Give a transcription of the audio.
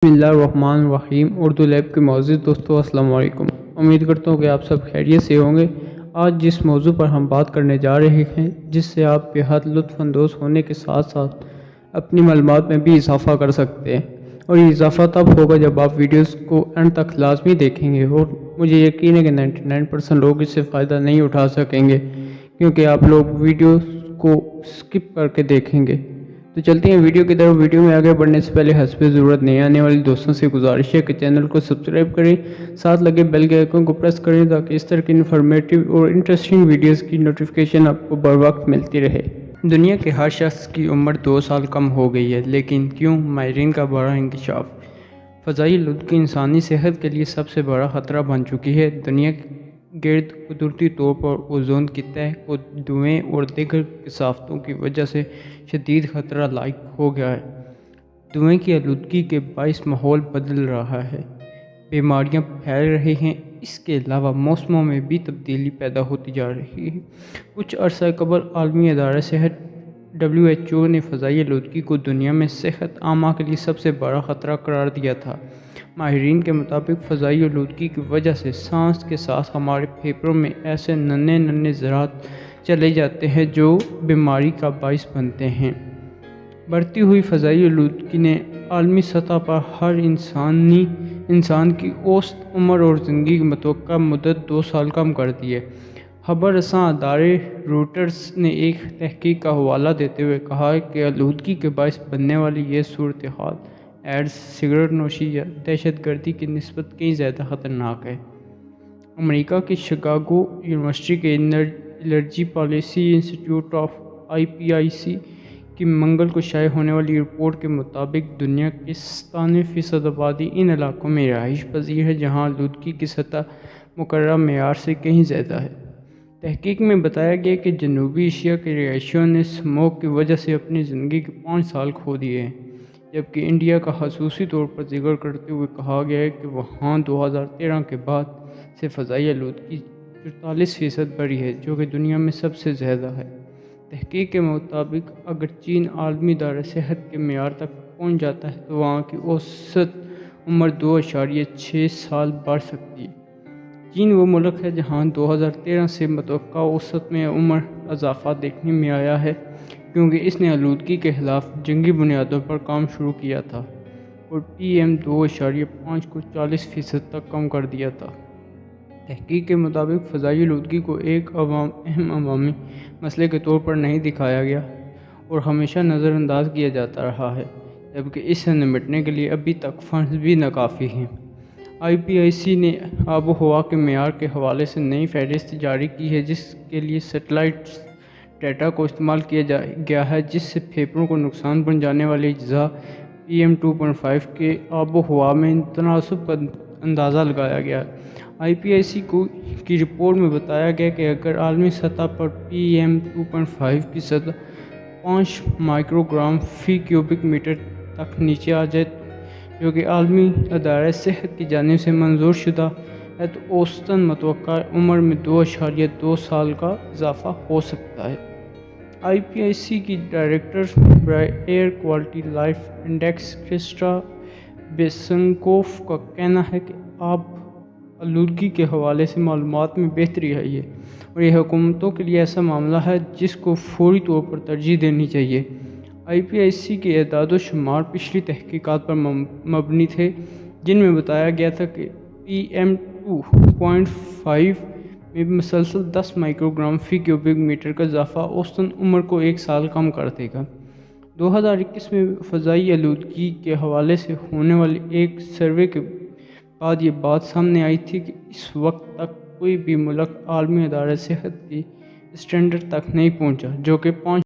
بسم اللہ الرحمن الرحیم اردو لیب کے معزز دوستو السلام علیکم۔ امید کرتا ہوں کہ آپ سب خیریت سے ہوں گے۔ آج جس موضوع پر ہم بات کرنے جا رہے ہیں جس سے آپ بے حد لطف اندوز ہونے کے ساتھ ساتھ اپنی معلومات میں بھی اضافہ کر سکتے ہیں، اور یہ اضافہ تب ہوگا جب آپ ویڈیوز کو اینڈ تک لازمی دیکھیں گے، اور مجھے یقین ہے کہ 99% لوگ اس سے فائدہ نہیں اٹھا سکیں گے کیونکہ آپ لوگ ویڈیوز کو سکپ کر کے دیکھیں گے۔ تو چلتے ہیں ویڈیو کی طرف۔ ویڈیو میں آگے بڑھنے سے پہلے حسب ضرورت نئے آنے والے دوستوں سے گزارش ہے کہ چینل کو سبسکرائب کریں، ساتھ لگے بیل کے آئیکن کو پریس کریں تاکہ اس طرح کی انفارمیٹیو اور انٹرسٹنگ ویڈیوز کی نوٹیفیکیشن آپ کو بر وقت ملتی رہے۔ دنیا کے ہر شخص کی عمر 2 سال کم ہو گئی ہے، لیکن کیوں؟ ماہرین کا بڑا انکشاف۔ فضائی آلودگی انسانی صحت کے لیے سب سے بڑا خطرہ بن چکی ہے۔ دنیا گرد قدرتی طور پر اوزون کی تہہ کو دھوئیں اور دیگر کثافتوں کی وجہ سے شدید خطرہ لاحق ہو گیا ہے۔ دھوئیں کی آلودگی کے باعث ماحول بدل رہا ہے، بیماریاں پھیل رہی ہیں، اس کے علاوہ موسموں میں بھی تبدیلی پیدا ہوتی جا رہی ہے۔ کچھ عرصہ قبل عالمی ادارہ صحت WHO نے فضائی آلودگی کو دنیا میں صحت عامہ کے لیے سب سے بڑا خطرہ قرار دیا تھا۔ ماہرین کے مطابق فضائی آلودگی کی وجہ سے سانس کے ساتھ ہمارے پھیپھڑوں میں ایسے ننھے ذرات چلے جاتے ہیں جو بیماری کا باعث بنتے ہیں۔ بڑھتی ہوئی فضائی آلودگی نے عالمی سطح پر ہر انسان کی اوسط عمر اور زندگی کی متوقع مدت 2 سال کم کر دی ہے۔ خبر رساں ادارے رویٹرز نے ایک تحقیق کا حوالہ دیتے ہوئے کہا کہ آلودگی کے باعث بننے والی یہ صورتحال ایڈز، سگریٹ نوشی یا دہشت گردی کی نسبت کہیں زیادہ خطرناک ہے۔ امریکہ کی شکاگو یونیورسٹی کے الرجی پالیسی انسٹی ٹیوٹ آف IPIC کی منگل کو شائع ہونے والی رپورٹ کے مطابق دنیا کی 97% آبادی ان علاقوں میں رہائش پذیر ہے جہاں آلودگی کی سطح مقررہ معیار سے کہیں زیادہ ہے۔ تحقیق میں بتایا گیا کہ جنوبی ایشیا کے رہائشیوں نے اسموگ کی وجہ سے اپنی زندگی کے 5 سال کھو دیے ہیں، جبکہ انڈیا کا خصوصی طور پر ذکر کرتے ہوئے کہا گیا ہے کہ وہاں 2013 کے بعد سے فضائی آلودگی 44% بڑھی ہے، جو کہ دنیا میں سب سے زیادہ ہے۔ تحقیق کے مطابق اگر چین عالمی ادارہ صحت کے معیار تک پہنچ جاتا ہے تو وہاں کی اوسط عمر 2.6 سال بڑھ سکتی ہے۔ چین وہ ملک ہے جہاں 2013 سے متوقع اوسط میں عمر اضافہ دیکھنے میں آیا ہے، کیونکہ اس نے آلودگی کے خلاف جنگی بنیادوں پر کام شروع کیا تھا اور PM 2.5 کو 40% تک کم کر دیا تھا۔ تحقیق کے مطابق فضائی آلودگی کو ایک اہم عوامی مسئلے کے طور پر نہیں دکھایا گیا اور ہمیشہ نظر انداز کیا جاتا رہا ہے، جبکہ اس سے نمٹنے کے لیے ابھی تک فنڈز بھی ناکافی ہیں۔ IPIC نے آب و ہوا کے معیار کے حوالے سے نئی فہرست جاری کی ہے جس کے لیے سیٹلائٹ ڈیٹا کو استعمال کیا گیا ہے، جس سے پھیپھڑوں کو نقصان پہنچانے والی اجزاء PM 2.5 کے آب و ہوا میں تناسب کا اندازہ لگایا گیا ہے۔ IPIC کی رپورٹ میں بتایا گیا کہ اگر عالمی سطح پر PM 2.5 کی سطح 5 مائکرو گرام فی کیوبک میٹر تک نیچے آ جائے، جو کہ عالمی ادارہ صحت کی جانب سے منظور شدہ ہے، تو اوسطاً متوقع عمر میں 2.2 سال کا اضافہ ہو سکتا ہے۔ IPIC کی ڈائریکٹر برائے ایئر کوالٹی لائف انڈیکس کرسٹا بیسنکوف کا کہنا ہے کہ آب آلودگی کے حوالے سے معلومات میں بہتری آئی ہے اور یہ حکومتوں کے لیے ایسا معاملہ ہے جس کو فوری طور پر ترجیح دینی چاہیے۔ IPIC کے اعداد و شمار پچھلی تحقیقات پر مبنی تھے جن میں بتایا گیا تھا کہ PM 2.5 میں مسلسل 10 مائکرو گرام فی کیوبک میٹر کا اضافہ اوسطاً عمر کو 1 سال کم کر دے گا۔ 2021 میں فضائی آلودگی کے حوالے سے ہونے والے ایک سروے کے بعد یہ بات سامنے آئی تھی کہ اس وقت تک کوئی بھی ملک عالمی ادارہ صحت کی اسٹینڈرڈ تک نہیں پہنچا، جو کہ 5